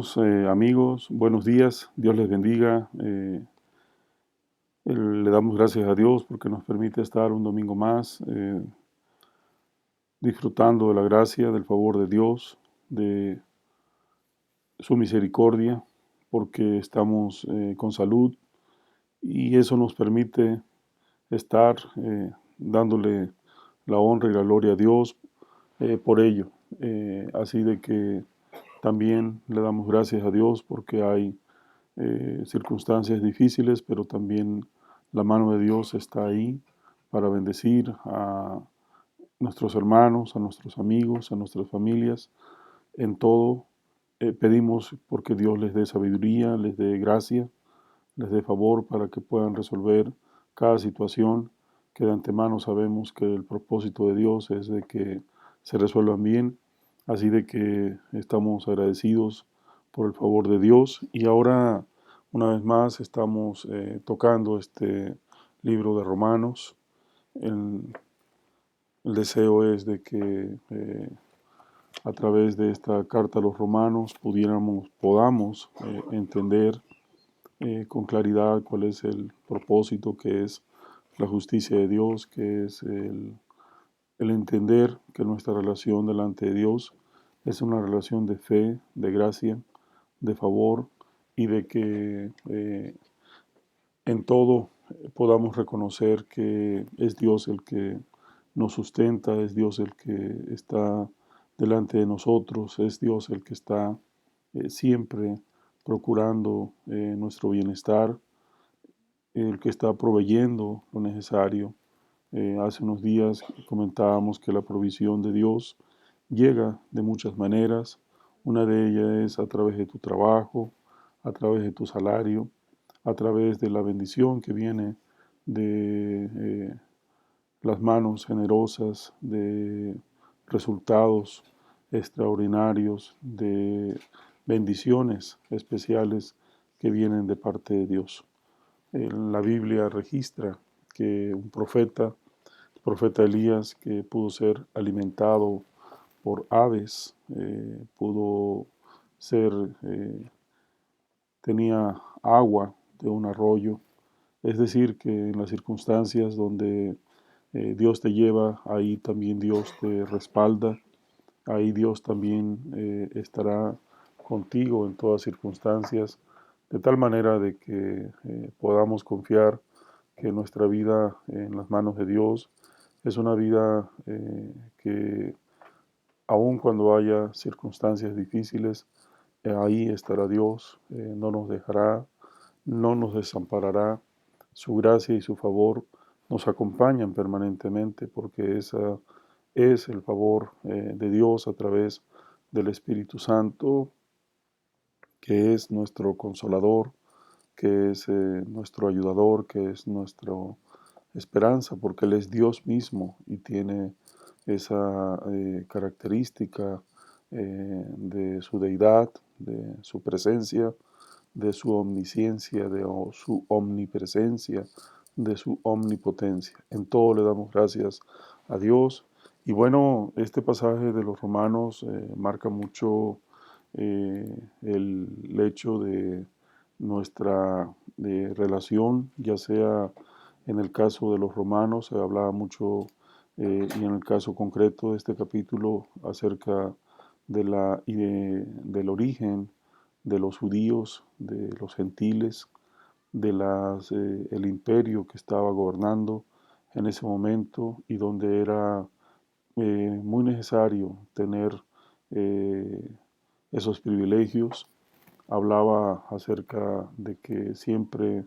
Hermanos, amigos, buenos días, Dios les bendiga. Le damos gracias a Dios porque nos permite estar un domingo más disfrutando de la gracia, del favor de Dios, de su misericordia, porque estamos con salud y eso nos permite estar dándole la honra y la gloria a Dios por ello. Así de que también le damos gracias a Dios porque hay circunstancias difíciles, pero también la mano de Dios está ahí para bendecir a nuestros hermanos, a nuestros amigos, a nuestras familias. En todo pedimos porque Dios les dé sabiduría, les dé gracia, les dé favor para que puedan resolver cada situación que de antemano sabemos que el propósito de Dios es de que se resuelvan bien. Así de que estamos agradecidos por el favor de Dios y ahora una vez más estamos tocando este libro de Romanos. El, el deseo es de que a través de esta carta a los romanos podamos entender con claridad cuál es el propósito, que es la justicia de Dios, que es el entender que nuestra relación delante de Dios es una relación de fe, de gracia, de favor y de que en todo podamos reconocer que es Dios el que nos sustenta, es Dios el que está delante de nosotros, es Dios el que está siempre procurando nuestro bienestar, el que está proveyendo lo necesario. Hace unos días comentábamos que la provisión de Dios llega de muchas maneras. Una de ellas es a través de tu trabajo, a través de tu salario, a través de la bendición que viene de las manos generosas, de resultados extraordinarios, de bendiciones especiales que vienen de parte de Dios. La Biblia registra que un profeta, el profeta Elías, que pudo ser alimentado por aves, pudo ser, tenía agua de un arroyo. Es decir, que en las circunstancias donde Dios te lleva, ahí también Dios te respalda, ahí Dios también estará contigo en todas circunstancias, de tal manera de que podamos confiar que nuestra vida en las manos de Dios es una vida que aun cuando haya circunstancias difíciles, ahí estará Dios, no nos dejará, no nos desamparará, su gracia y su favor nos acompañan permanentemente porque esa es el favor de Dios a través del Espíritu Santo, que es nuestro consolador, que es nuestro ayudador, que es nuestra esperanza, porque Él es Dios mismo y tiene esa característica de su deidad, de su presencia, de su omnisciencia, de su omnipresencia, de su omnipotencia. En todo le damos gracias a Dios. Y bueno, este pasaje de los Romanos marca mucho el hecho de nuestra relación, ya sea en el caso de los romanos, se hablaba mucho, y en el caso concreto de este capítulo, acerca del origen de los judíos, de los gentiles, el imperio que estaba gobernando en ese momento y donde era muy necesario tener eh, esos privilegios. Hablaba acerca de que siempre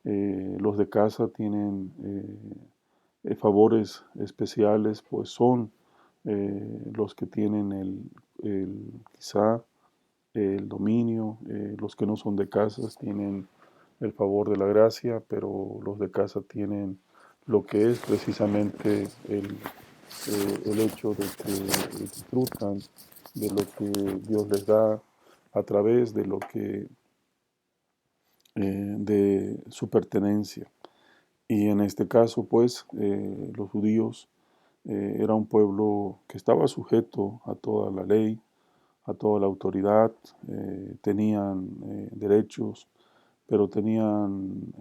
los de casa tienen favores especiales, pues son los que tienen quizá el dominio, los que no son de casas tienen el favor de la gracia, pero los de casa tienen lo que es precisamente el hecho de que disfrutan de lo que Dios les da a través de lo que de su pertenencia. Y en este caso, pues, los judíos era un pueblo que estaba sujeto a toda la ley, a toda la autoridad, tenían derechos, pero tenían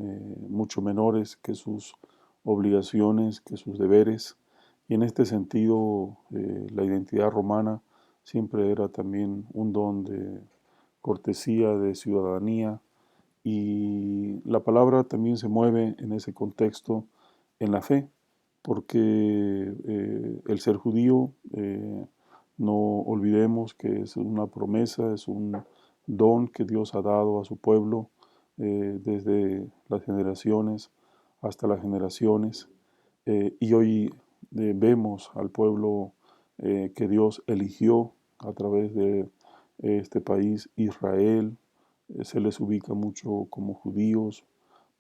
mucho menores que sus obligaciones, que sus deberes. Y en este sentido, la identidad romana siempre era también un don de cortesía, de ciudadanía, y la palabra también se mueve en ese contexto en la fe, porque el ser judío, no olvidemos que es una promesa, es un don que Dios ha dado a su pueblo desde las generaciones hasta las generaciones. Y hoy vemos al pueblo que Dios eligió a través de este país, Israel. Se les ubica mucho como judíos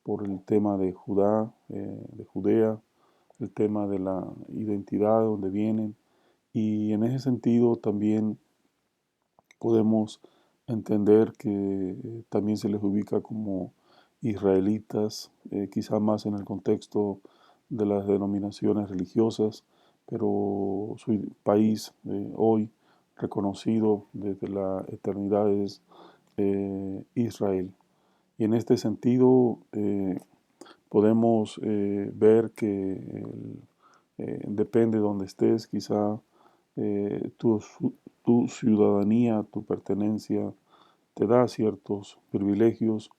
por el tema de Judá, de Judea, el tema de la identidad, de donde vienen. Y en ese sentido también podemos entender que también se les ubica como israelitas, quizá más en el contexto de las denominaciones religiosas, pero su país hoy reconocido desde la eternidad es Israel. Y en este sentido podemos ver que depende de donde estés, quizá eh, tu, tu ciudadanía, tu pertenencia te da ciertos privilegios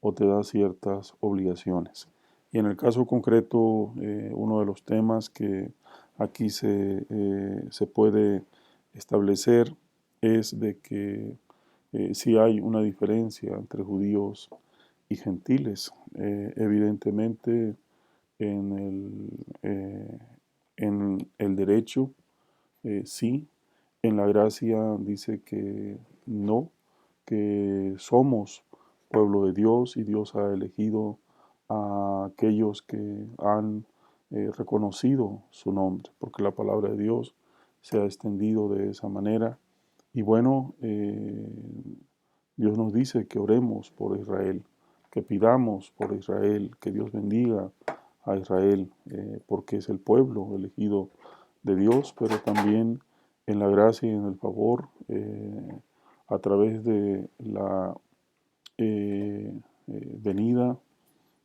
o te da ciertas obligaciones. Y en el caso concreto, uno de los temas que aquí se puede establecer es de que sí hay una diferencia entre judíos y gentiles. Evidentemente, en en el derecho, sí, en la gracia dice que no, que somos pueblo de Dios y Dios ha elegido a aquellos que han reconocido su nombre, porque la palabra de Dios se ha extendido de esa manera. Y bueno, Dios nos dice que oremos por Israel, que pidamos por Israel, que Dios bendiga a Israel, porque es el pueblo elegido de Dios, pero también en la gracia y en el favor, a través de la venida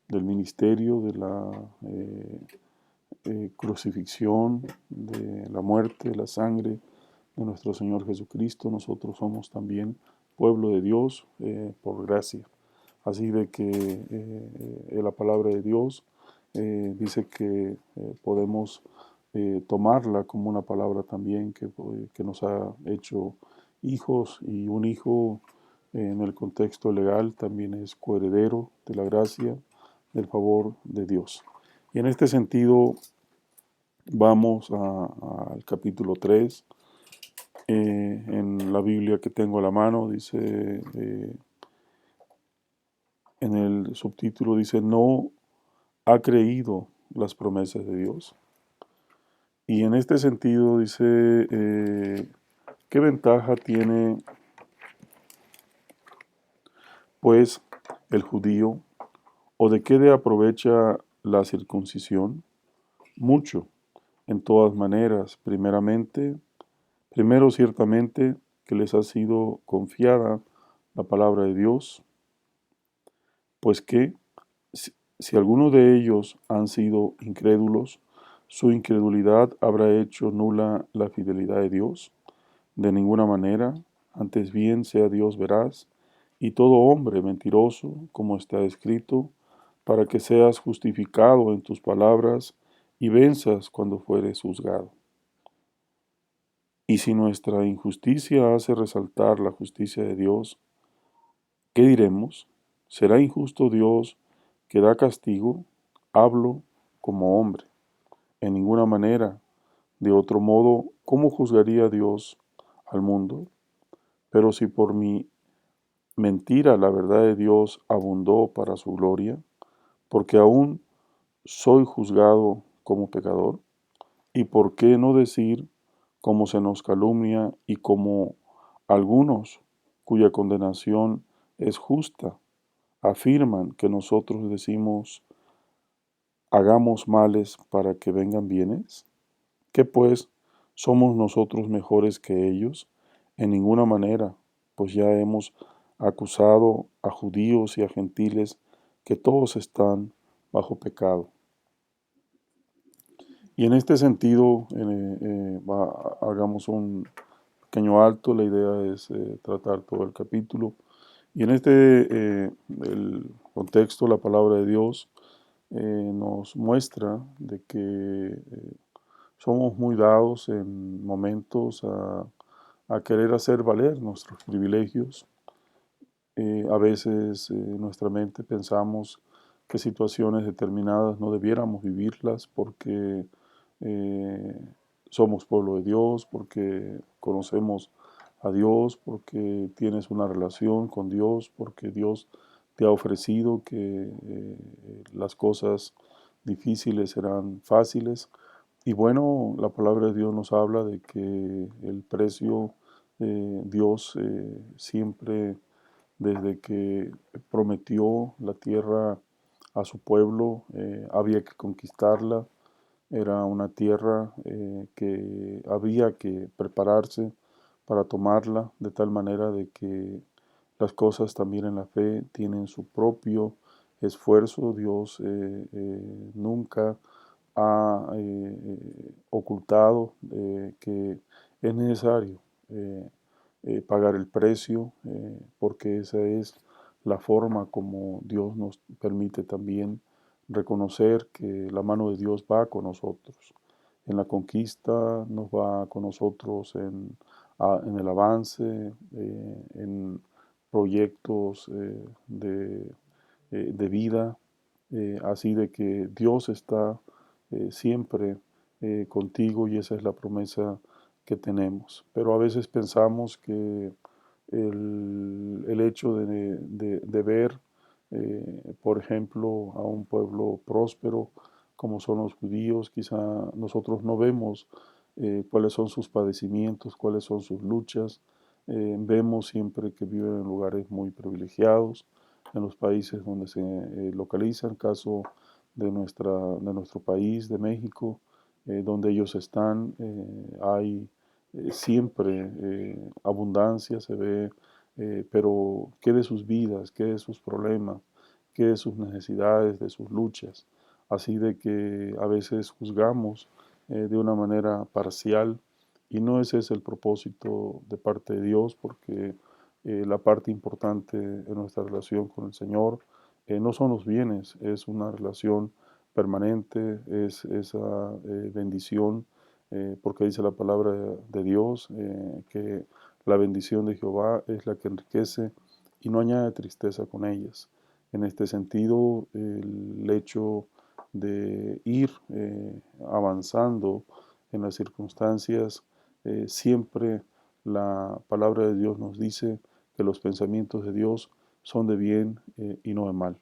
del ministerio, de la crucifixión, de la muerte, de la sangre de nuestro Señor Jesucristo, nosotros somos también pueblo de Dios por gracia. Así de que la palabra de Dios dice que podemos tomarla como una palabra también que nos ha hecho hijos, y un hijo en el contexto legal también es coheredero de la gracia, del favor de Dios. Y en este sentido vamos al capítulo 3. En la Biblia que tengo a la mano dice, en el subtítulo dice, no ha creído las promesas de Dios. Y en este sentido dice, ¿qué ventaja tiene pues el judío, o de qué le aprovecha la circuncisión? Mucho, en todas maneras. Primero ciertamente que les ha sido confiada la palabra de Dios, pues que si algunos de ellos han sido incrédulos, su incredulidad habrá hecho nula la fidelidad de Dios. De ninguna manera, antes bien sea Dios veraz y todo hombre mentiroso, como está escrito, para que seas justificado en tus palabras y venzas cuando fueres juzgado. Y si nuestra injusticia hace resaltar la justicia de Dios, ¿qué diremos? ¿Será injusto Dios que da castigo? Hablo como hombre. En ninguna manera. De otro modo, ¿cómo juzgaría Dios al mundo? Pero si por mi mentira la verdad de Dios abundó para su gloria, porque aún soy juzgado como pecador, ¿y por qué no decir cómo se nos calumnia y como algunos cuya condenación es justa afirman que nosotros decimos hagamos males para que vengan bienes? ¿Qué pues somos nosotros mejores que ellos en ninguna manera, pues ya hemos acusado a judíos y a gentiles que todos están bajo pecado. Y en este sentido, hagamos un pequeño alto, la idea es tratar todo el capítulo. Y en el contexto, la palabra de Dios nos muestra de que somos muy dados en momentos a querer hacer valer nuestros privilegios. A veces en nuestra mente pensamos que situaciones determinadas no debiéramos vivirlas porque eh, somos pueblo de Dios, porque conocemos a Dios, porque tienes una relación con Dios, porque Dios te ha ofrecido que las cosas difíciles serán fáciles. Y bueno, la palabra de Dios nos habla de que el precio, Dios siempre, desde que prometió la tierra a su pueblo, había que conquistarla. Era una tierra que había que prepararse para tomarla, de tal manera de que las cosas también en la fe tienen su propio esfuerzo. Dios nunca ha ocultado que es necesario pagar el precio, porque esa es la forma como Dios nos permite también reconocer que la mano de Dios va con nosotros. En la conquista nos va con nosotros en el avance, en proyectos de vida, así de que Dios está siempre contigo y esa es la promesa que tenemos. Pero a veces pensamos que el hecho de ver, por ejemplo, a un pueblo próspero como son los judíos, quizá nosotros no vemos cuáles son sus padecimientos, cuáles son sus luchas. Vemos siempre que viven en lugares muy privilegiados, en los países donde se localiza, el caso de nuestro país, de México, donde ellos están, hay siempre abundancia, se ve, pero ¿qué de sus vidas, qué de sus problemas, qué de sus necesidades, de sus luchas? Así de que a veces juzgamos de una manera parcial y no ese es el propósito de parte de Dios, porque la parte importante en nuestra relación con el Señor no son los bienes, es una relación permanente, es esa bendición, porque dice la palabra de Dios que la bendición de Jehová es la que enriquece y no añade tristeza con ellas. En este sentido, el hecho de ir avanzando en las circunstancias, siempre la palabra de Dios nos dice que los pensamientos de Dios son de bien y no de mal.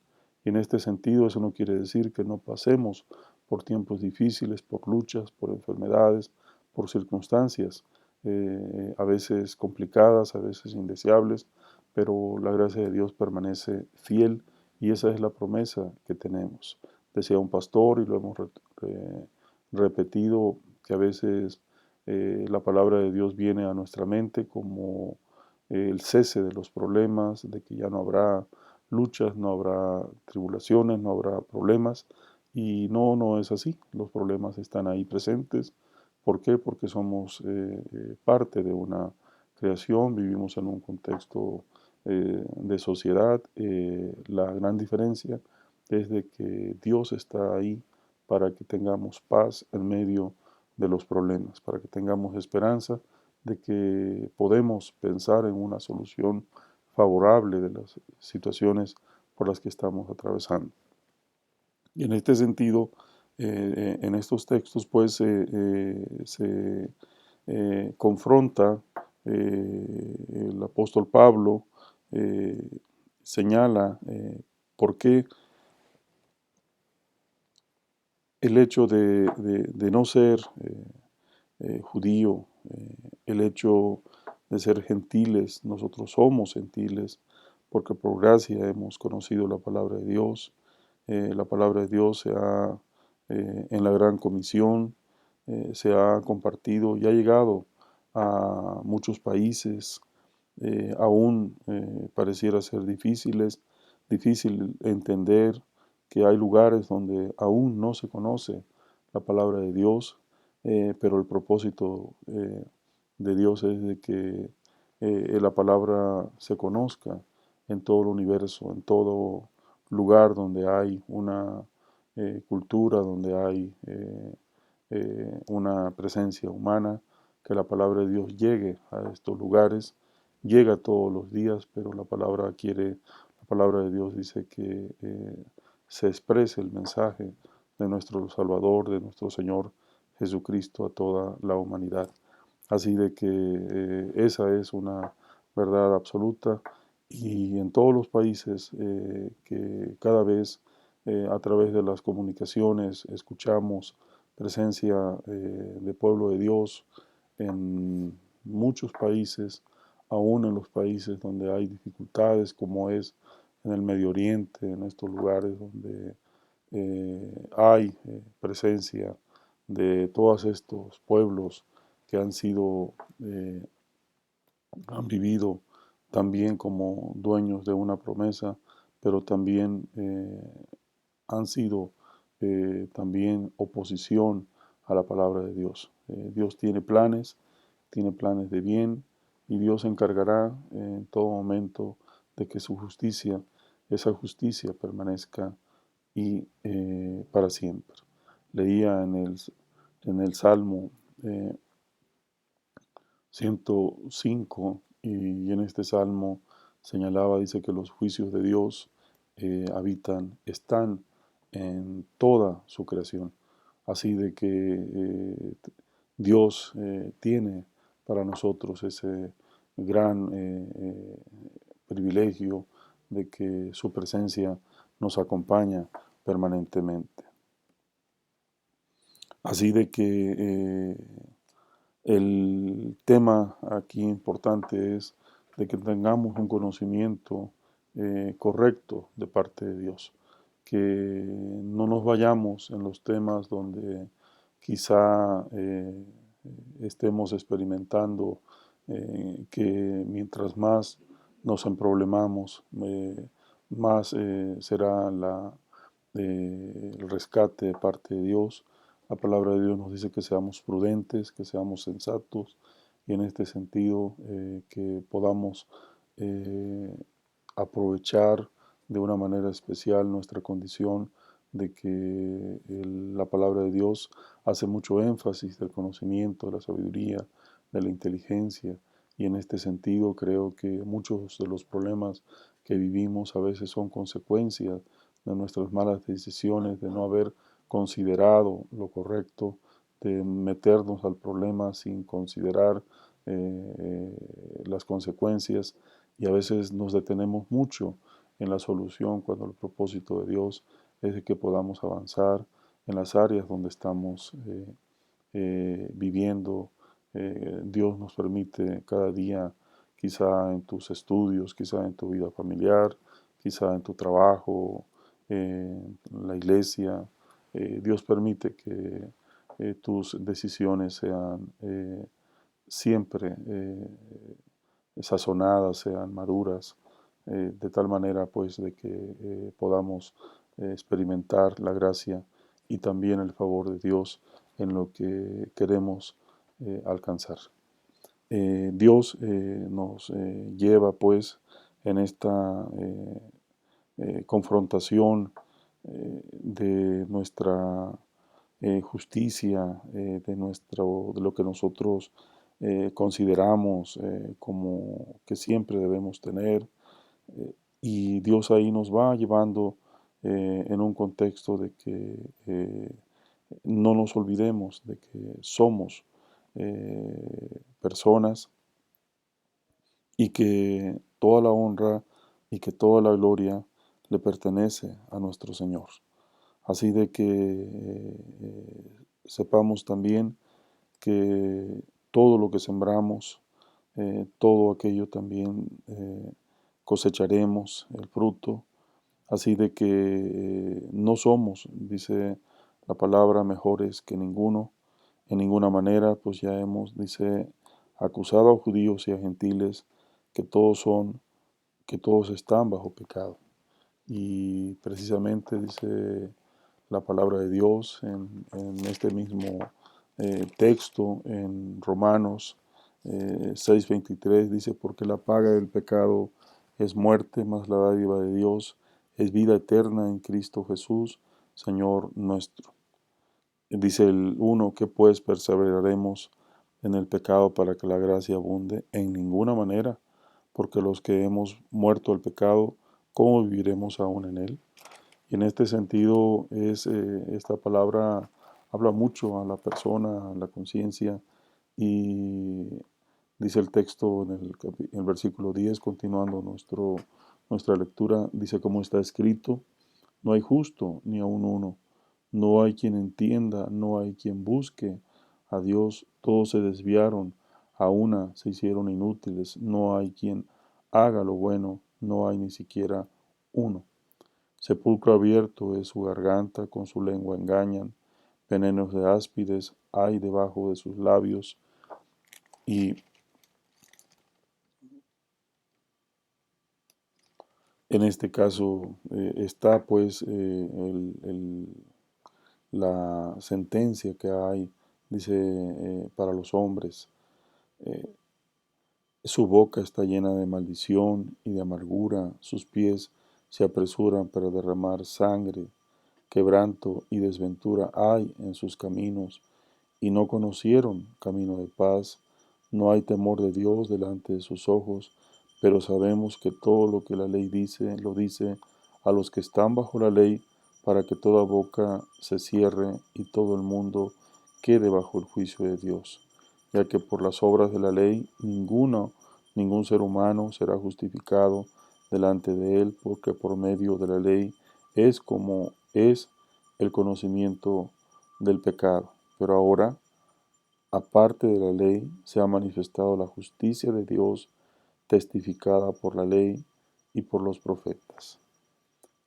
Y en este sentido, eso no quiere decir que no pasemos por tiempos difíciles, por luchas, por enfermedades, por circunstancias, a veces complicadas, a veces indeseables, pero la gracia de Dios permanece fiel y esa es la promesa que tenemos. Decía un pastor, y lo hemos repetido, que a veces la palabra de Dios viene a nuestra mente como el cese de los problemas, de que ya no habrá luchas, no habrá tribulaciones, no habrá problemas. Y no, no es así. Los problemas están ahí presentes. ¿Por qué? Porque somos parte de una creación, vivimos en un contexto de sociedad. La gran diferencia es de que Dios está ahí para que tengamos paz en medio de los problemas, para que tengamos esperanza de que podemos pensar en una solución favorable de las situaciones por las que estamos atravesando. Y en este sentido, en estos textos, pues se confronta el apóstol Pablo, eh, señala por qué el hecho de no ser judío, el hecho de ser gentiles, nosotros somos gentiles, porque por gracia hemos conocido la palabra de Dios. La palabra de Dios en la gran comisión, se ha compartido y ha llegado a muchos países, aún pareciera ser difícil entender que hay lugares donde aún no se conoce la palabra de Dios, pero el propósito de Dios es de que la palabra se conozca en todo el universo, en todo lugar donde hay una cultura, donde hay una presencia humana, que la palabra de Dios llegue a estos lugares, llega todos los días, pero la palabra de Dios dice que se exprese el mensaje de nuestro Salvador, de nuestro Señor Jesucristo a toda la humanidad. Así de que esa es una verdad absoluta y en todos los países que cada vez a través de las comunicaciones escuchamos presencia de pueblo de Dios en muchos países, aún en los países donde hay dificultades, como es en el Medio Oriente, en estos lugares donde hay presencia de todos estos pueblos que han vivido también como dueños de una promesa, pero también han sido también oposición a la palabra de Dios. Dios tiene planes de bien, y Dios se encargará en todo momento de que su justicia, esa justicia permanezca y para siempre. Leía en el Salmo 105 y en este Salmo señalaba, dice que los juicios de Dios están en toda su creación. Así de que Dios tiene para nosotros ese gran privilegio de que su presencia nos acompaña permanentemente. Así de que el tema aquí importante es de que tengamos un conocimiento correcto de parte de Dios, que no nos vayamos en los temas donde quizá estemos experimentando que mientras más nos emproblemamos, más será el rescate de parte de Dios. La palabra de Dios nos dice que seamos prudentes, que seamos sensatos, y en este sentido que podamos eh, aprovechar de una manera especial nuestra condición de que la palabra de Dios hace mucho énfasis del conocimiento, de la sabiduría, de la inteligencia, y en este sentido creo que muchos de los problemas que vivimos a veces son consecuencias de nuestras malas decisiones, de no haber considerado lo correcto, de meternos al problema sin considerar las consecuencias, y a veces nos detenemos mucho en la solución cuando el propósito de Dios es de que podamos avanzar en las áreas donde estamos viviendo. Dios nos permite cada día, quizá en tus estudios, quizá en tu vida familiar, quizá en tu trabajo, en la iglesia, Dios permite que tus decisiones sean siempre sazonadas, sean maduras, de tal manera pues de que podamos experimentar la gracia y también el favor de Dios en lo que queremos alcanzar. Dios nos lleva pues en esta confrontación de nuestra justicia, de lo que nosotros consideramos como que siempre debemos tener, y Dios ahí nos va llevando en un contexto de que no nos olvidemos de que somos personas, y que toda la honra y que toda la gloria le pertenece a nuestro Señor. Así de que sepamos también que todo lo que sembramos, todo aquello también cosecharemos el fruto. Así de que no somos, dice la palabra, mejores que ninguno, en ninguna manera, pues ya hemos, dice, acusado a judíos y a gentiles que que todos están bajo pecado. Y precisamente dice la palabra de Dios en este mismo texto, en Romanos 6:23, dice, porque la paga del pecado es muerte, mas la dádiva de Dios es vida eterna en Cristo Jesús, Señor nuestro. Dice el 1, que pues perseveraremos en el pecado para que la gracia abunde. En ninguna manera, porque los que hemos muerto al pecado, ¿cómo viviremos aún en él? Y en este sentido, esta palabra habla mucho a la persona, a la conciencia, y dice el texto en el versículo 10, continuando nuestra lectura, dice como está escrito, no hay justo ni aun uno, no hay quien entienda, no hay quien busque a Dios, todos se desviaron, a una se hicieron inútiles, no hay quien haga lo bueno, no hay ni siquiera uno. Sepulcro abierto es su garganta, con su lengua engañan, venenos de áspides hay debajo de sus labios, y en este caso está pues la sentencia que hay, dice, para los hombres. Eh, Su boca está llena de maldición y de amargura, sus pies se apresuran para derramar sangre, quebranto y desventura hay en sus caminos, y no conocieron camino de paz, no hay temor de Dios delante de sus ojos, pero sabemos que todo lo que la ley dice, lo dice a los que están bajo la ley, para que toda boca se cierre y todo el mundo quede bajo el juicio de Dios, ya que por las obras de la ley ningún ser humano será justificado delante de él, porque por medio de la ley es como es el conocimiento del pecado. Pero ahora, aparte de la ley, se ha manifestado la justicia de Dios, testificada por la ley y por los profetas.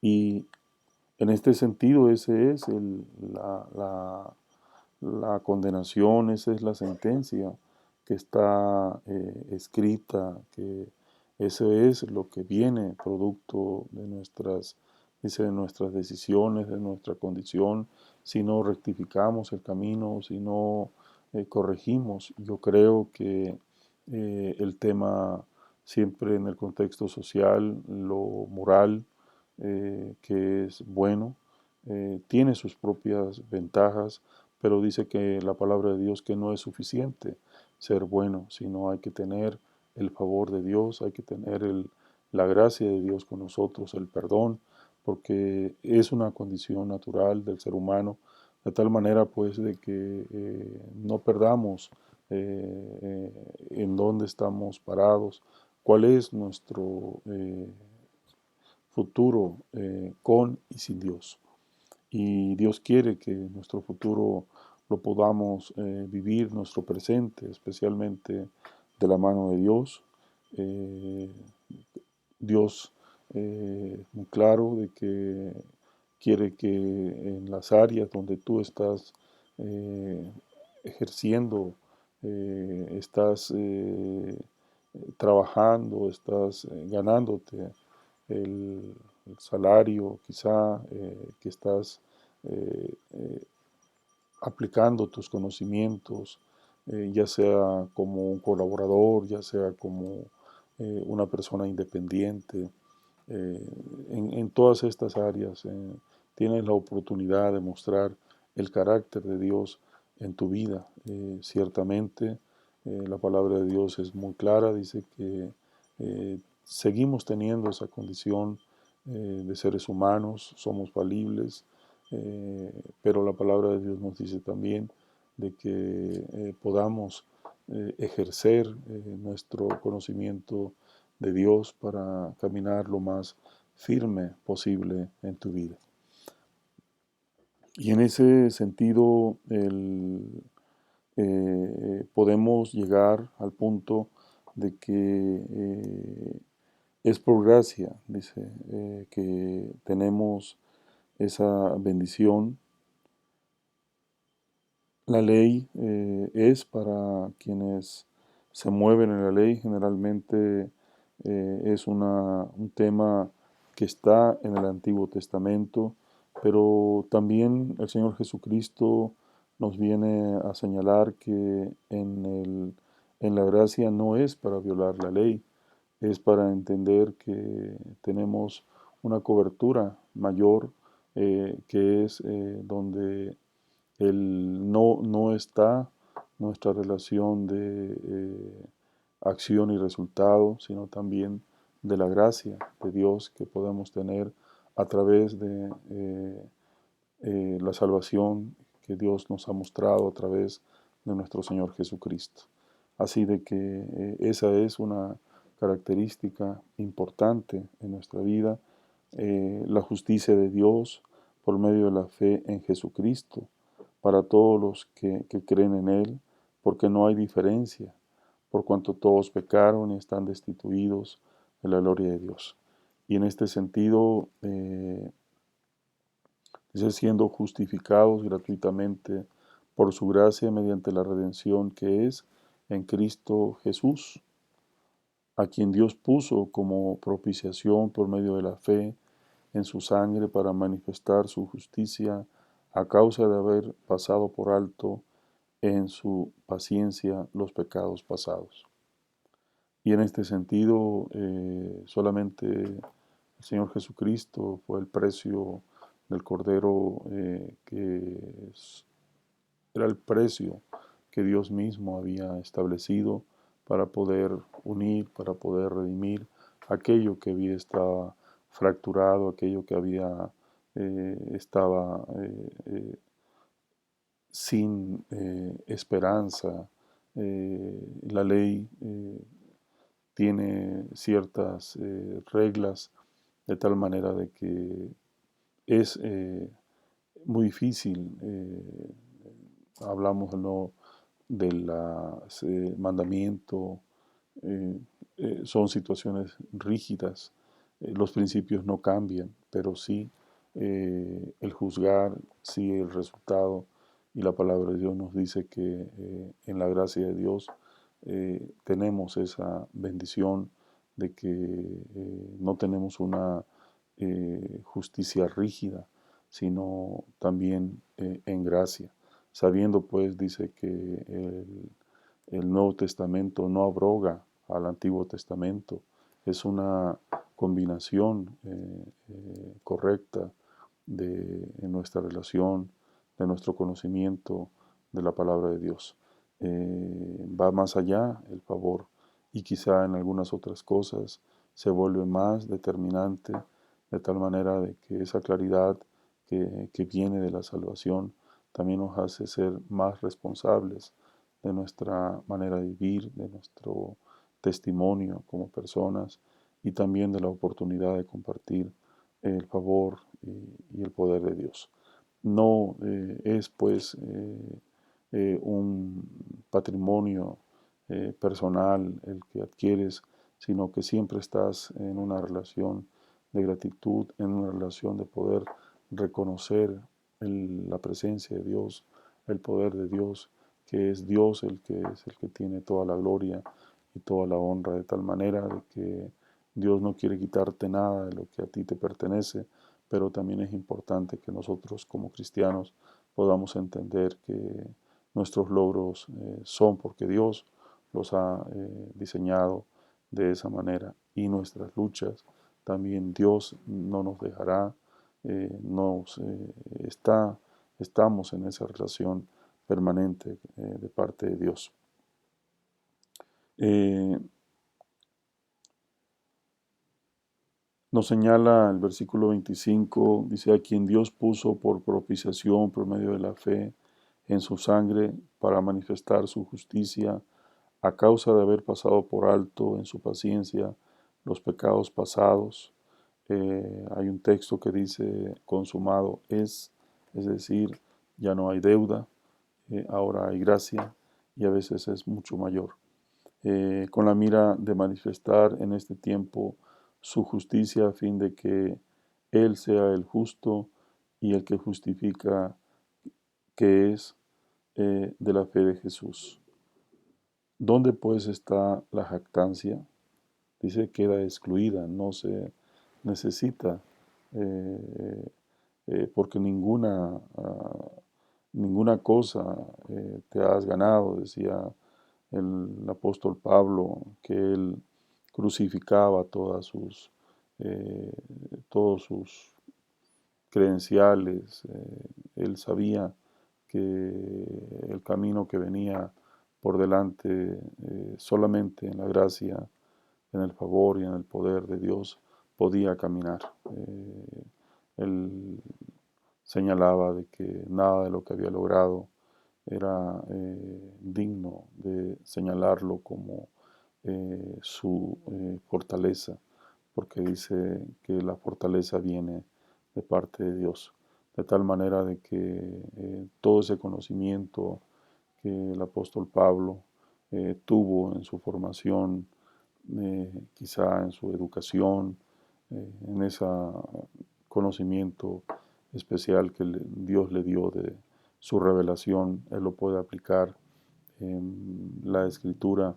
Y en este sentido, ese es la condenación, esa es la sentencia que está escrita, que eso es lo que viene producto de dice, de nuestras decisiones, de nuestra condición, si no rectificamos el camino, si no corregimos. Yo creo que el tema siempre en el contexto social, lo moral, que es bueno, tiene sus propias ventajas, pero dice que la palabra de Dios que no es suficiente ser bueno, sino hay que tener el favor de Dios, hay que tener la gracia de Dios con nosotros, el perdón, porque es una condición natural del ser humano, de tal manera pues de que no perdamos en dónde estamos parados, cuál es nuestro futuro con y sin Dios. Y Dios quiere que nuestro futuro lo podamos vivir, nuestro presente, especialmente de la mano de Dios. Eh, Dios muy claro de que quiere que en las áreas donde tú estás eh, ejerciendo, estás trabajando, estás ganándote el salario quizá que estás eh, eh, aplicando tus conocimientos, ya sea como un colaborador, ya sea como una persona independiente. Eh, en todas estas áreas tienes la oportunidad de mostrar el carácter de Dios en tu vida. Ciertamente, la palabra de Dios es muy clara, dice que seguimos teniendo esa condición de seres humanos, somos falibles, pero la palabra de Dios nos dice también de que podamos ejercer nuestro conocimiento de Dios para caminar lo más firme posible en tu vida. Y en ese sentido, podemos llegar al punto de que es por gracia, dice, que tenemos esa bendición. La ley es para quienes se mueven en la ley generalmente es un tema que está en el Antiguo Testamento, pero también el Señor Jesucristo nos viene a señalar que en la gracia no es para violar la ley, es para entender que tenemos una cobertura mayor que es donde no está nuestra relación de acción y resultado, sino también de la gracia de Dios que podemos tener a través de la salvación que Dios nos ha mostrado a través de nuestro Señor Jesucristo. Así de que esa es una característica importante en nuestra vida, la justicia de Dios por medio de la fe en Jesucristo, para todos los que creen en Él, porque no hay diferencia, por cuanto todos pecaron y están destituidos de la gloria de Dios. Y en este sentido, dice, siendo justificados gratuitamente por su gracia mediante la redención que es en Cristo Jesús, a quien Dios puso como propiciación por medio de la fe en su sangre para manifestar su justicia a causa de haber pasado por alto en su paciencia los pecados pasados. Y en este sentido, solamente el Señor Jesucristo fue el precio del Cordero, era el precio que Dios mismo había establecido para poder unir, para poder redimir aquello que había estado fracturado, aquello que estaba sin esperanza. La ley tiene ciertas reglas de tal manera de que es muy difícil. Hablamos no del mandamiento, eh, son situaciones rígidas, los principios no cambian, pero sí el juzgar, sí el resultado, y la palabra de Dios nos dice que en la gracia de Dios tenemos esa bendición de que no tenemos una justicia rígida, sino también en gracia. Sabiendo pues, dice que el Nuevo Testamento no abroga al Antiguo Testamento, es una combinación correcta en nuestra relación, de nuestro conocimiento de la palabra de Dios. Va más allá el favor y quizá en algunas otras cosas se vuelve más determinante de tal manera de que esa claridad que viene de la salvación también nos hace ser más responsables de nuestra manera de vivir, de nuestro testimonio como personas y también de la oportunidad de compartir el favor y el poder de Dios. No es pues un patrimonio personal el que adquieres, sino que siempre estás en una relación de gratitud, en una relación de poder reconocer la presencia de Dios, el poder de Dios, que es Dios el que es el que tiene toda la gloria y toda la honra, de tal manera de que Dios no quiere quitarte nada de lo que a ti te pertenece, pero también es importante que nosotros como cristianos podamos entender que nuestros logros son porque Dios los ha diseñado de esa manera, y nuestras luchas también Dios no nos dejará, nos estamos en esa relación permanente de parte de Dios. Nos señala el versículo 25, dice, a quien Dios puso por propiciación por medio de la fe en su sangre para manifestar su justicia a causa de haber pasado por alto en su paciencia los pecados pasados. Hay un texto que dice consumado es decir, ya no hay deuda, ahora hay gracia y a veces es mucho mayor. Con la mira de manifestar en este tiempo su justicia a fin de que Él sea el justo y el que justifica, que es de la fe de Jesús. ¿Dónde pues está la jactancia? Dice, queda excluida, no se necesita, eh, porque ninguna cosa te has ganado, decía el apóstol Pablo, que él crucificaba eh, todos sus credenciales, él sabía que el camino que venía por delante solamente en la gracia, en el favor y en el poder de Dios podía caminar. Él señalaba de que nada de lo que había logrado era digno de señalarlo como su fortaleza, porque dice que la fortaleza viene de parte de Dios, de tal manera de que todo ese conocimiento que el apóstol Pablo tuvo en su formación, quizá en su educación, en ese conocimiento especial que Dios le dio de su revelación, él lo puede aplicar en la escritura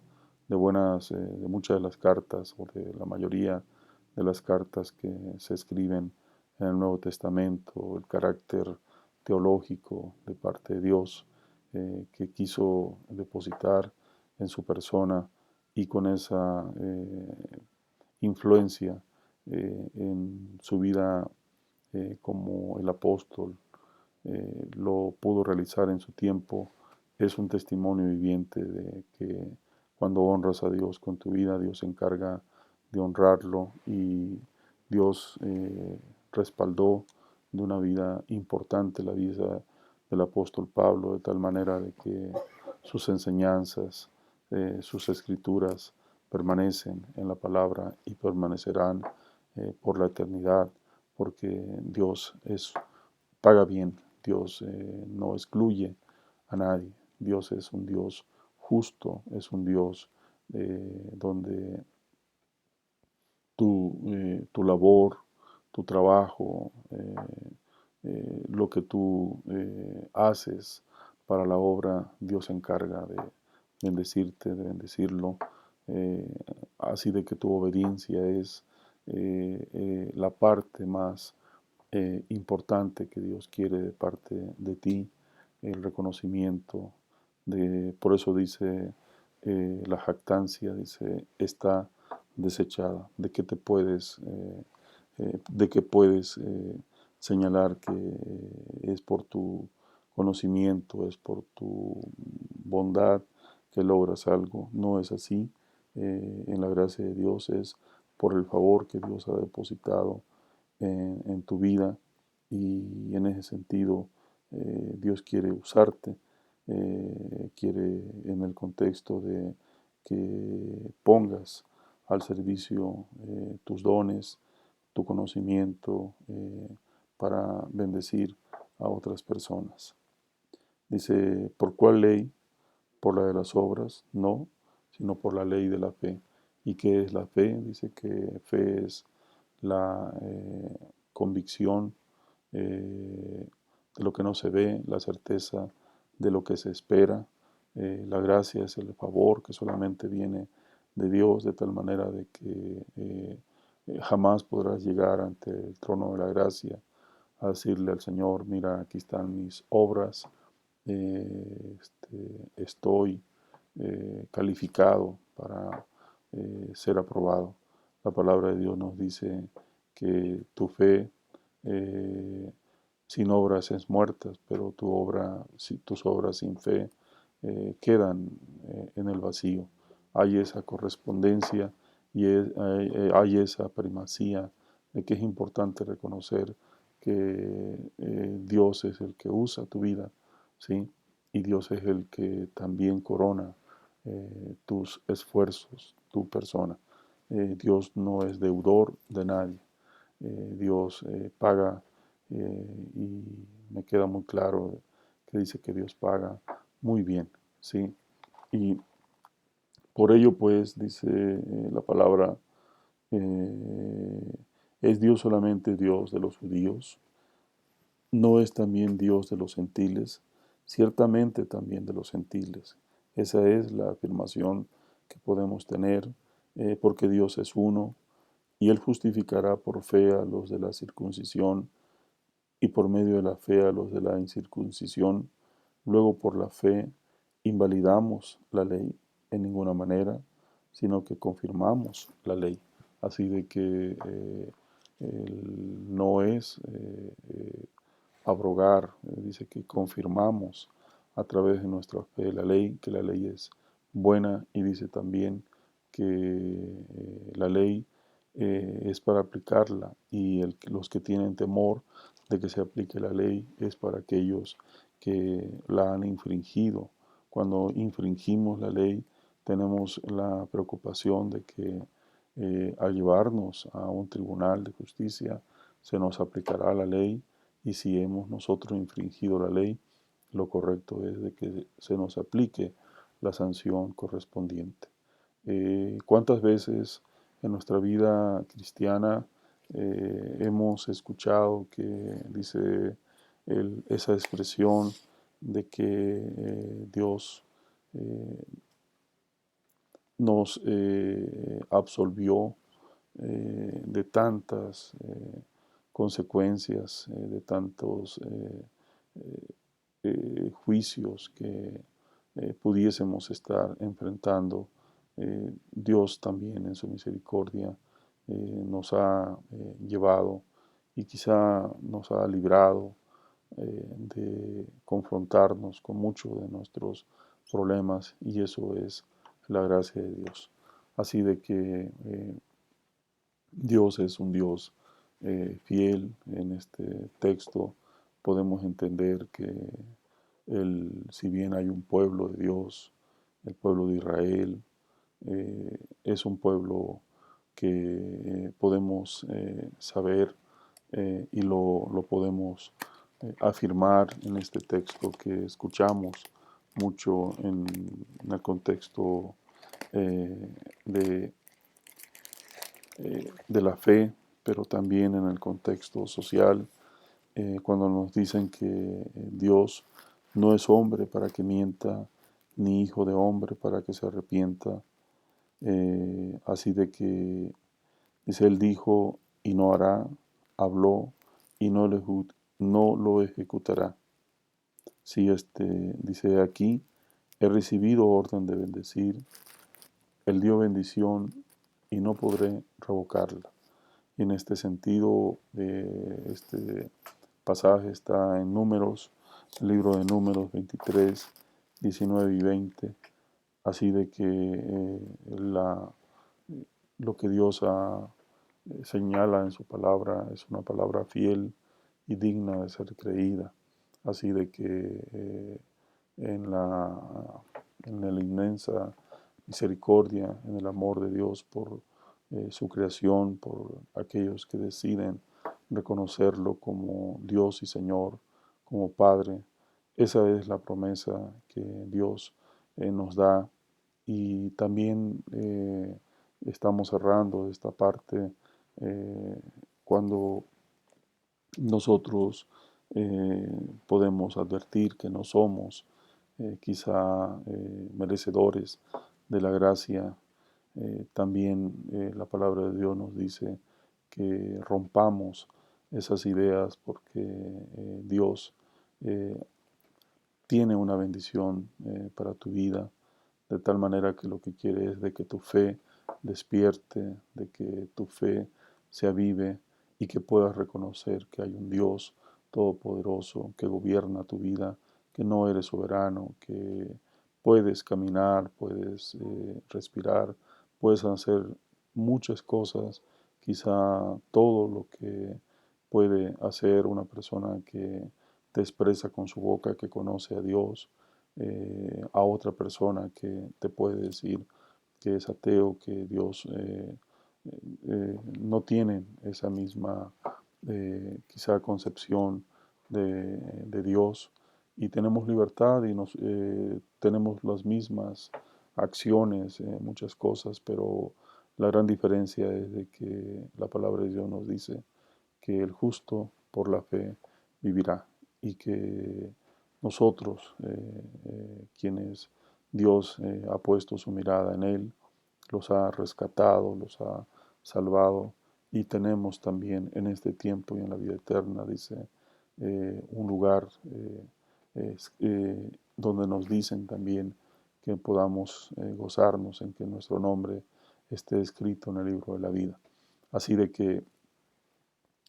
de muchas de las cartas o de la mayoría de las cartas que se escriben en el Nuevo Testamento, el carácter teológico de parte de Dios que quiso depositar en su persona y con esa influencia en su vida como el apóstol lo pudo realizar en su tiempo, es un testimonio viviente de que cuando honras a Dios con tu vida, Dios se encarga de honrarlo y Dios respaldó de una vida importante la vida del apóstol Pablo, de tal manera de que sus enseñanzas, sus escrituras permanecen en la palabra y permanecerán por la eternidad, porque Dios paga bien, Dios no excluye a nadie, Dios es un Dios justo, es un Dios donde tu labor, tu trabajo, lo que tú haces para la obra, Dios se encarga de bendecirte, de bendecirlo, eh, así de que tu obediencia es la parte más importante que Dios quiere de parte de ti, el reconocimiento, por eso dice la jactancia, dice, está desechada, de que puedes señalar que es por tu conocimiento, es por tu bondad que logras algo. No es así. En la gracia de Dios es por el favor que Dios ha depositado en tu vida y en ese sentido Dios quiere usarte, quiere en el contexto de que pongas al servicio tus dones, tu conocimiento para bendecir a otras personas. Dice, ¿por cuál ley? ¿Por la de las obras? No, sino por la ley de la fe. ¿Y qué es la fe? Dice que fe es la convicción de lo que no se ve, la certeza de lo que se espera. La gracia es el favor que solamente viene de Dios, de tal manera de que jamás podrás llegar ante el trono de la gracia a decirle al Señor, mira, aquí están mis obras, estoy calificado para ser aprobado. La palabra de Dios nos dice que tu fe sin obras es muerta, pero tus obras sin fe quedan en el vacío. Hay esa correspondencia y hay esa primacía de que es importante reconocer que Dios es el que usa tu vida, ¿sí? Y Dios es el que también corona tus esfuerzos, tu persona. Dios no es deudor de nadie. Dios paga y me queda muy claro que dice que Dios paga muy bien, ¿sí? Y por ello, pues, dice la palabra, ¿es Dios solamente Dios de los judíos? ¿No es también Dios de los gentiles? Ciertamente también de los gentiles. Esa es la afirmación que podemos tener, porque Dios es uno y Él justificará por fe a los de la circuncisión y por medio de la fe a los de la incircuncisión. Luego por la fe invalidamos la ley en ninguna manera, sino que confirmamos la ley. Así de que no es abrogar, dice que confirmamos a través de nuestra fe la ley, que la ley es buena, y dice también que la ley es para aplicarla, y los que tienen temor de que se aplique la ley es para aquellos que la han infringido. Cuando infringimos la ley tenemos la preocupación de que al llevarnos a un tribunal de justicia se nos aplicará la ley, y si hemos nosotros infringido la ley, lo correcto es de que se nos aplique la sanción correspondiente. ¿Cuántas veces en nuestra vida cristiana hemos escuchado que dice esa expresión de que Dios eh, nos absolvió de tantas consecuencias, de tantos juicios que pudiésemos estar enfrentando? Dios también en su misericordia nos ha llevado y quizá nos ha librado de confrontarnos con muchos de nuestros problemas, y eso es la gracia de Dios. Así de que Dios es un Dios fiel. En este texto podemos entender que si bien hay un pueblo de Dios, el pueblo de Israel, es un pueblo que podemos saber y lo podemos afirmar en este texto que escuchamos mucho en el contexto eh, de de la fe, pero también en el contexto social, cuando nos dicen que Dios no es hombre para que mienta, ni hijo de hombre para que se arrepienta. Así de que, dice, Él dijo y no hará, habló y no lo ejecutará. Si dice aquí, he recibido orden de bendecir, Él dio bendición y no podré revocarla. Y en este sentido, este pasaje está en Números, el libro de Números 23, 19 y 20. Así de que lo que Dios señala en su palabra es una palabra fiel y digna de ser creída. Así de que en la inmensa misericordia, en el amor de Dios por su creación, por aquellos que deciden reconocerlo como Dios y Señor, como Padre. Esa es la promesa que Dios nos da. Y también estamos cerrando esta parte cuando nosotros podemos advertir que no somos quizá merecedores de la gracia. También la palabra de Dios nos dice que rompamos esas ideas, porque Dios eh, tiene una bendición para tu vida, de tal manera que lo que quiere es de que tu fe despierte, de que tu fe se avive y que puedas reconocer que hay un Dios todopoderoso que gobierna tu vida, que no eres soberano, que puedes caminar, puedes respirar, puedes hacer muchas cosas, quizá todo lo que puede hacer una persona que te expresa con su boca que conoce a Dios, a otra persona que te puede decir que es ateo, que Dios no tiene esa misma quizá concepción de Dios, y tenemos libertad y tenemos las mismas acciones, muchas cosas, pero la gran diferencia es de que la palabra de Dios nos dice que el justo por la fe vivirá, y que nosotros, quienes Dios ha puesto su mirada en él, los ha rescatado, los ha salvado y tenemos también en este tiempo y en la vida eterna, dice, un lugar donde nos dicen también que podamos gozarnos en que nuestro nombre esté escrito en el libro de la vida. Así de que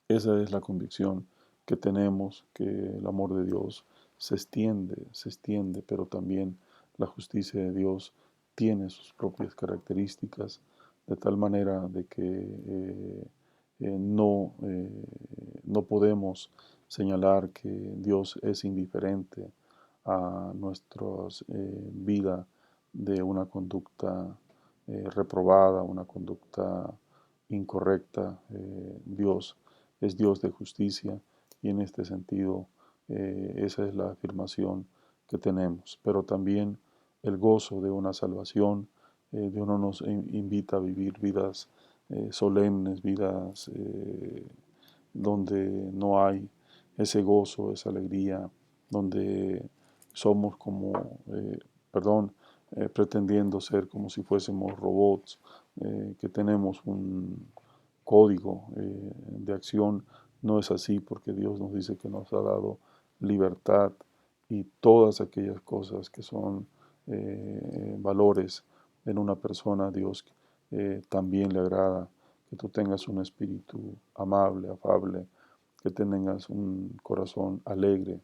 esa es la convicción que tenemos, que el amor de Dios se extiende, pero también la justicia de Dios tiene sus propias características, de tal manera de que no podemos señalar que Dios es indiferente a nuestra vida de una conducta reprobada, una conducta incorrecta. Dios es Dios de justicia y en este sentido esa es la afirmación que tenemos. Pero también el gozo de una salvación, Dios no nos invita a vivir vidas solemnes, vidas donde no hay ese gozo, esa alegría, donde somos como, perdón, pretendiendo ser como si fuésemos robots, que tenemos un código de acción. No es así porque Dios nos dice que nos ha dado libertad y todas aquellas cosas que son valores en una persona, Dios también le agrada que tú tengas un espíritu amable, afable, que tengas un corazón alegre.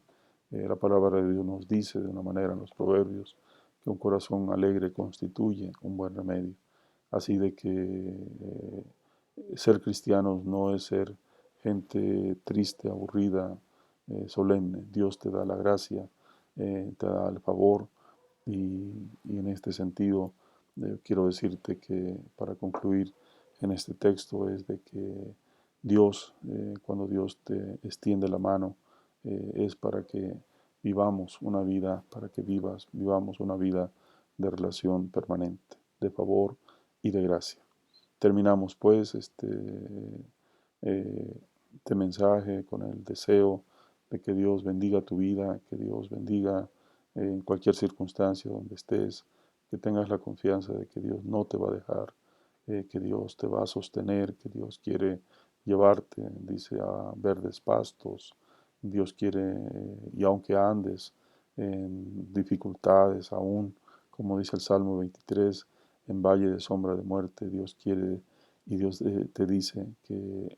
La palabra de Dios nos dice de una manera en los proverbios que un corazón alegre constituye un buen remedio. Así de que ser cristianos no es ser gente triste, aburrida, solemne. Dios te da la gracia, te da el favor y en este sentido quiero decirte que para concluir en este texto es de que Dios, cuando Dios te extiende la mano, es para que vivamos una vida, para que vivamos una vida de relación permanente, de favor y de gracia. Terminamos pues este mensaje con el deseo de que Dios bendiga tu vida, que Dios bendiga en cualquier circunstancia donde estés, que tengas la confianza de que Dios no te va a dejar, que Dios te va a sostener, que Dios quiere llevarte, dice, a verdes pastos. Dios quiere, y aunque andes en dificultades aún, como dice el Salmo 23, en valle de sombra de muerte, Dios quiere y Dios te dice que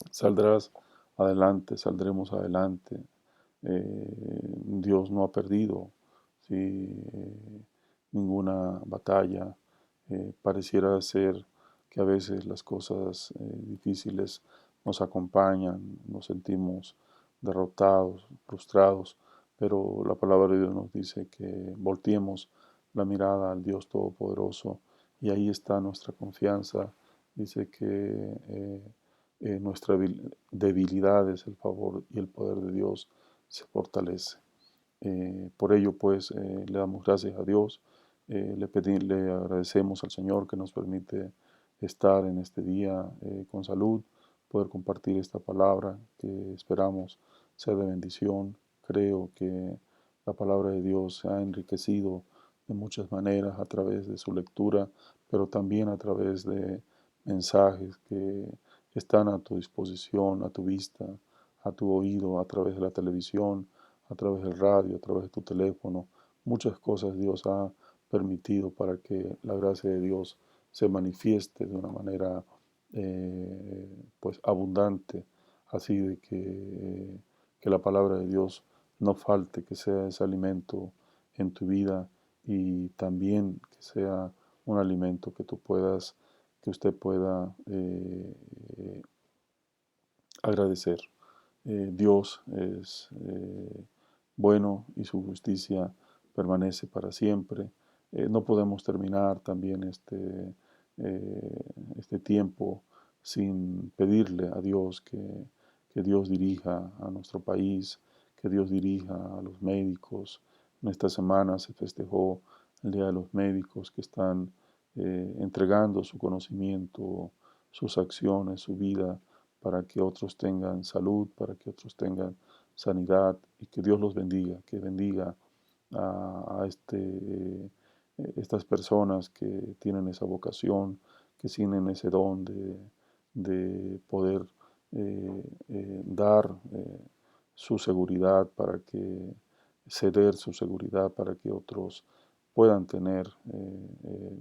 saldrás adelante, saldremos adelante. Dios no ha perdido ¿sí? Ninguna batalla. Pareciera ser que a veces las cosas difíciles nos acompañan, nos sentimos derrotados, frustrados, pero la palabra de Dios nos dice que volteemos la mirada al Dios Todopoderoso y ahí está nuestra confianza. Dice que nuestra debilidad es el favor y el poder de Dios se fortalece. Por ello, pues, le damos gracias a Dios, le agradecemos al Señor que nos permite estar en este día con salud, poder compartir esta palabra que esperamos sea de bendición. Creo que la palabra de Dios se ha enriquecido de muchas maneras a través de su lectura, pero también a través de mensajes que están a tu disposición, a tu vista, a tu oído, a través de la televisión, a través del radio, a través de tu teléfono. Muchas cosas Dios ha permitido para que la gracia de Dios se manifieste de una manera pues abundante, así de que la palabra de Dios no falte, que sea ese alimento en tu vida y también que sea un alimento que que usted pueda agradecer. Dios es bueno y su justicia permanece para siempre. No podemos terminar también este tiempo sin pedirle a Dios que Dios dirija a nuestro país, que Dios dirija a los médicos. En esta semana se festejó el Día de los Médicos que están entregando su conocimiento, sus acciones, su vida para que otros tengan salud, para que otros tengan sanidad y que Dios los bendiga, que bendiga estas personas que tienen esa vocación, que tienen ese don de poder dar su seguridad para que, ceder su seguridad para que otros puedan tener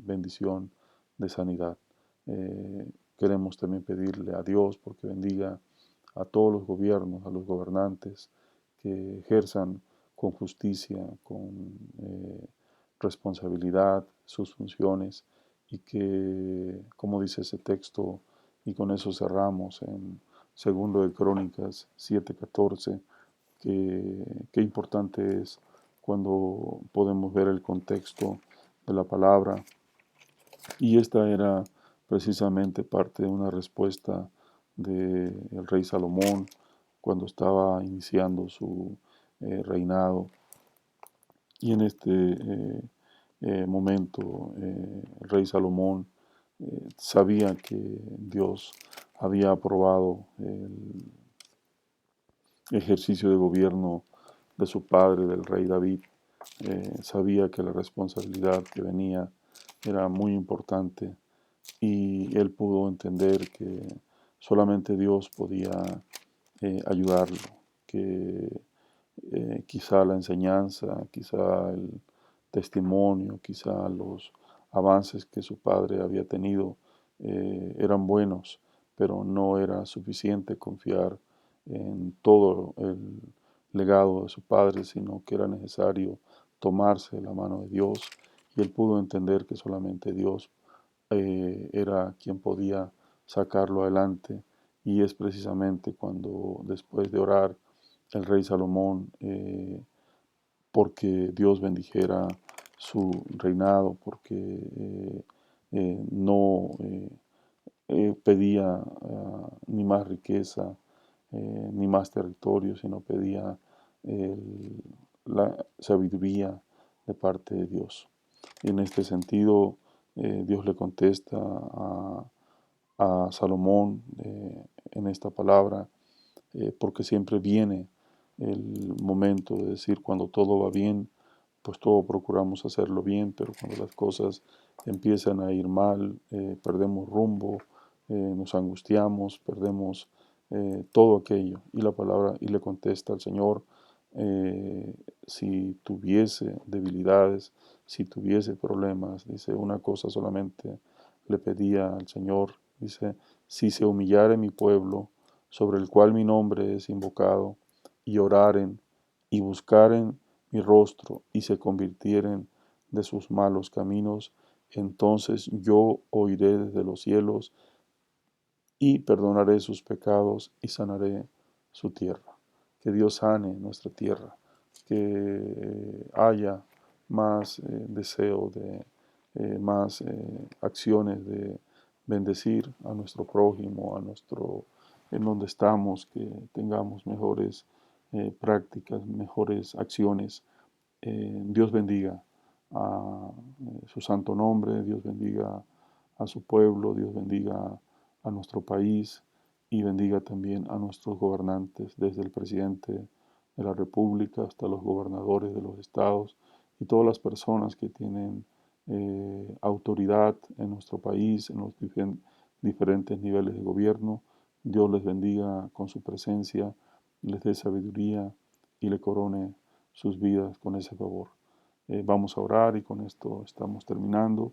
bendición de sanidad. Queremos también pedirle a Dios porque bendiga a todos los gobiernos, a los gobernantes que ejerzan con justicia, con responsabilidad sus funciones y que, como dice ese texto, y con eso cerramos en segundo de Crónicas 7:14, qué importante es cuando podemos ver el contexto de la palabra. Y esta era precisamente parte de una respuesta del rey Salomón cuando estaba iniciando su reinado. Y en este momento el rey Salomón sabía que Dios había aprobado el ejercicio de gobierno de su padre, del rey David. Sabía que la responsabilidad que venía era muy importante y él pudo entender que solamente Dios podía ayudarlo, que quizá la enseñanza, quizá el testimonio, quizá los avances que su padre había tenido eran buenos, pero no era suficiente confiar en todo el legado de su padre, sino que era necesario tomarse la mano de Dios y él pudo entender que solamente Dios era quien podía sacarlo adelante y es precisamente cuando después de orar el rey Salomón porque Dios bendijera su reinado, porque no pedía ni más riqueza ni más territorio, sino pedía la sabiduría de parte de Dios. Y en este sentido, Dios le contesta a Salomón en esta palabra, porque siempre viene el momento de decir cuando todo va bien, pues todo procuramos hacerlo bien, pero cuando las cosas empiezan a ir mal, perdemos rumbo, nos angustiamos, perdemos todo aquello. Y la palabra, y le contesta al Señor, si tuviese debilidades, si tuviese problemas, dice, una cosa solamente le pedía al Señor, dice, si se humillare mi pueblo, sobre el cual mi nombre es invocado, y oraren y buscaren mi rostro y se convirtieren de sus malos caminos, entonces yo oiré desde los cielos y perdonaré sus pecados y sanaré su tierra. Que Dios sane nuestra tierra, que haya más deseo de más acciones de bendecir a nuestro prójimo, a nuestro en donde estamos, que tengamos mejores prácticas, mejores acciones. Dios bendiga a su santo nombre, Dios bendiga a su pueblo, Dios bendiga a nuestro país y bendiga también a nuestros gobernantes, desde el presidente de la República hasta los gobernadores de los estados y todas las personas que tienen autoridad en nuestro país, en los diferentes niveles de gobierno. Dios les bendiga con su presencia, les dé sabiduría y le corone sus vidas con ese favor. Vamos a orar y con esto estamos terminando.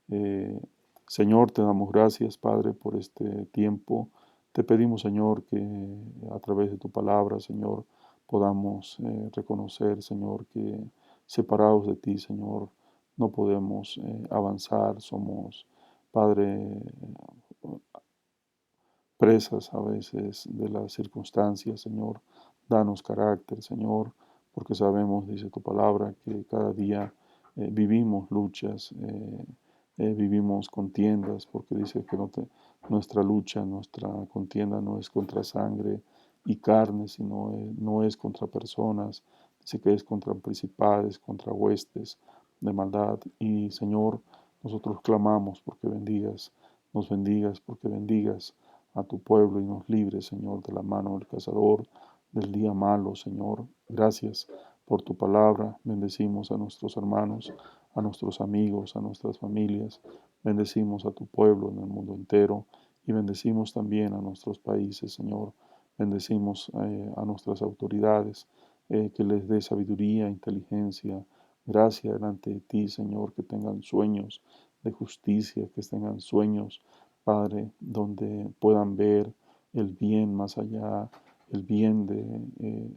Eh, Señor, te damos gracias, Padre, por este tiempo. Te pedimos, Señor, que a través de tu palabra, Señor, podamos reconocer, Señor, que separados de ti, Señor, no podemos avanzar. Somos, Padre, presas a veces de las circunstancias, Señor. Danos carácter, Señor, porque sabemos, dice tu palabra, que cada día vivimos luchas, vivimos contiendas, porque dice que nuestra lucha, nuestra contienda no es contra sangre y carne, sino no es contra personas, dice que es contra principales, contra huestes de maldad. Y Señor, nosotros clamamos porque nos bendigas porque bendigas a tu pueblo y nos libres, Señor, de la mano del cazador, del día malo, Señor. Gracias por tu palabra. Bendecimos a nuestros hermanos, a nuestros amigos, a nuestras familias. Bendecimos a tu pueblo en el mundo entero y bendecimos también a nuestros países, Señor. Bendecimos a nuestras autoridades, que les dé sabiduría, inteligencia, gracia delante de ti, Señor, que tengan sueños de justicia, que tengan sueños, Padre, donde puedan ver el bien más allá, el bien de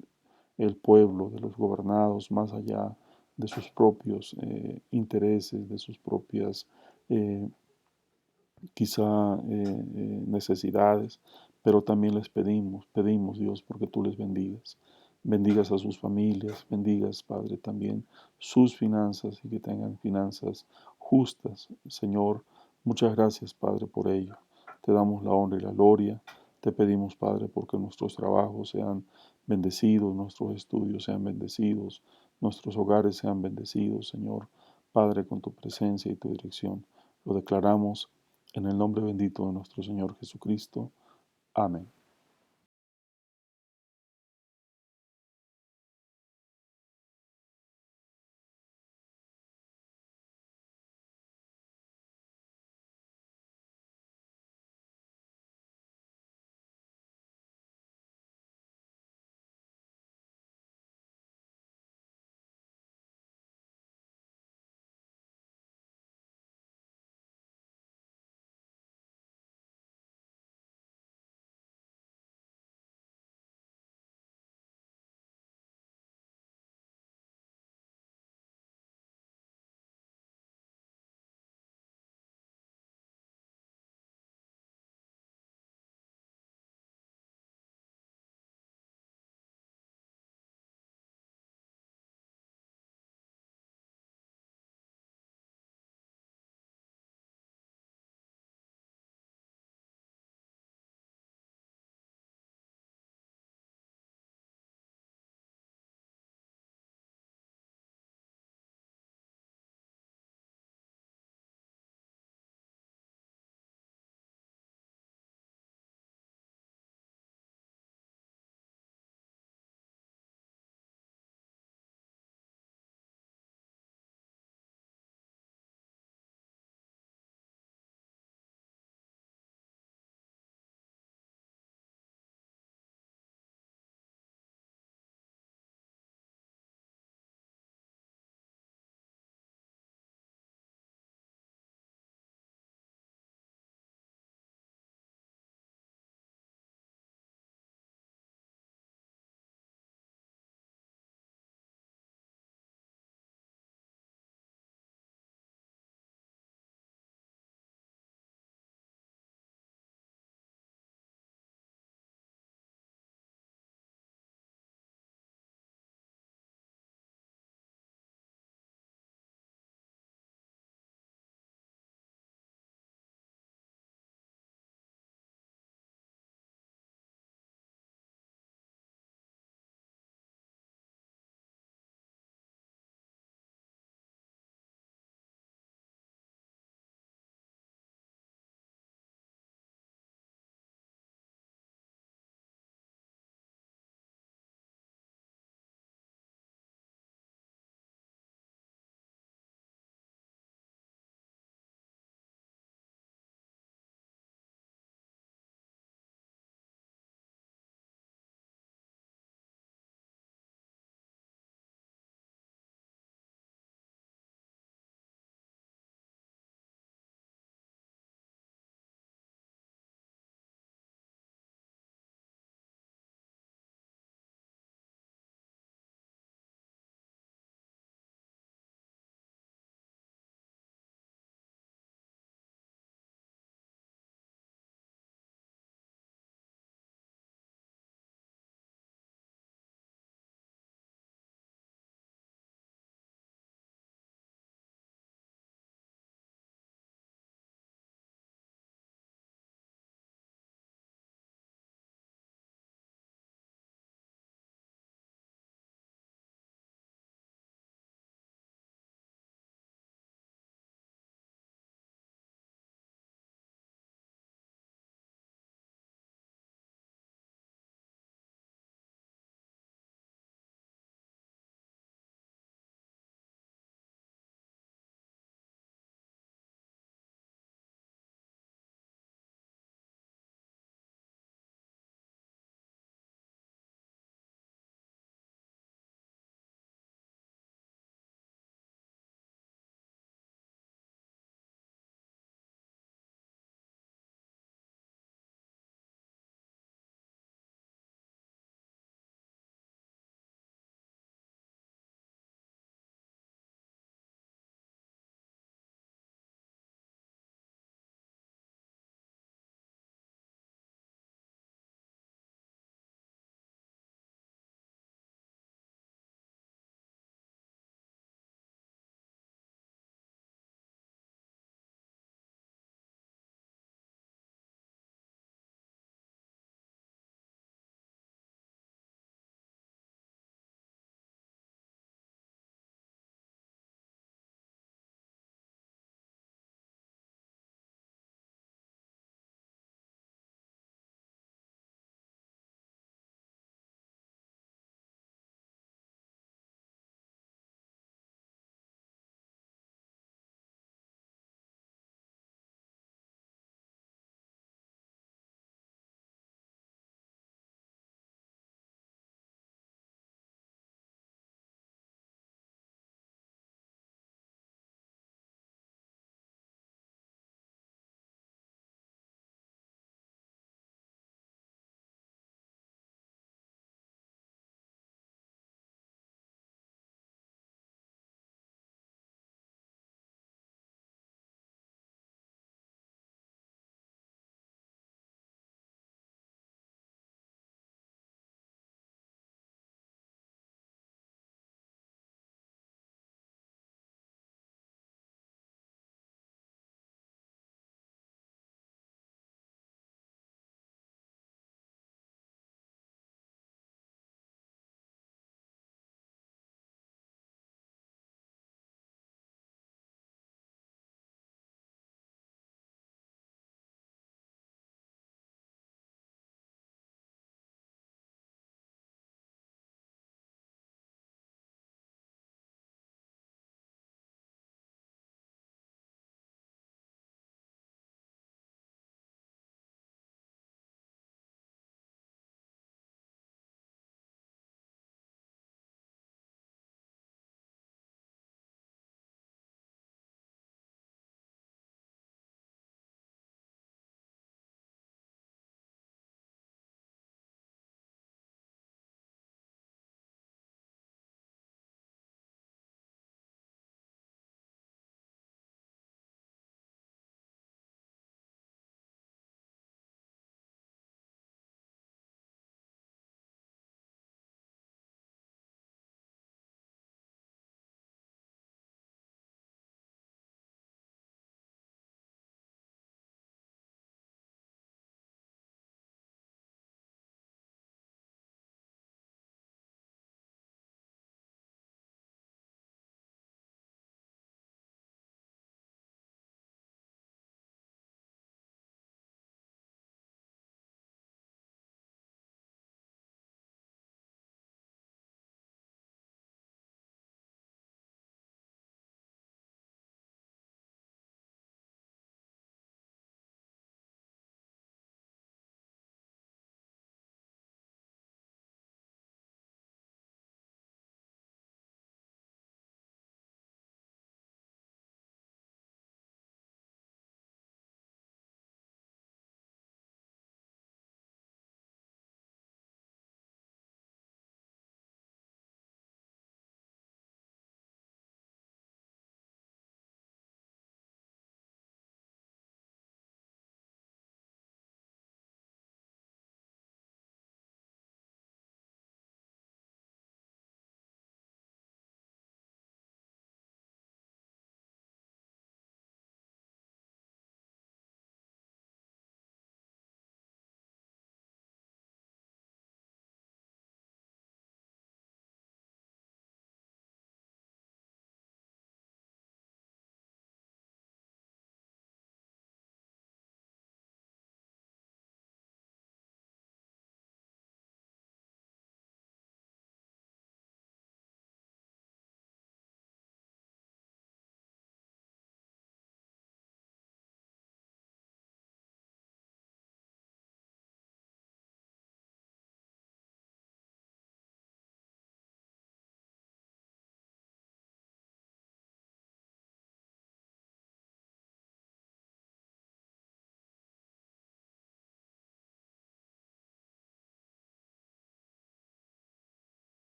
el pueblo, de los gobernados, más allá de sus propios intereses, de sus propias eh, quizá necesidades, pero también les pedimos Dios, porque tú les bendigas. Bendigas a sus familias, bendigas, Padre, también sus finanzas y que tengan finanzas justas. Señor, muchas gracias, Padre, por ello. Te damos la honra y la gloria. Te pedimos, Padre, porque nuestros trabajos sean bendecidos, nuestros estudios sean bendecidos, nuestros hogares sean bendecidos, Señor. Padre, con tu presencia y tu dirección. Lo declaramos en el nombre bendito de nuestro Señor Jesucristo. Amén.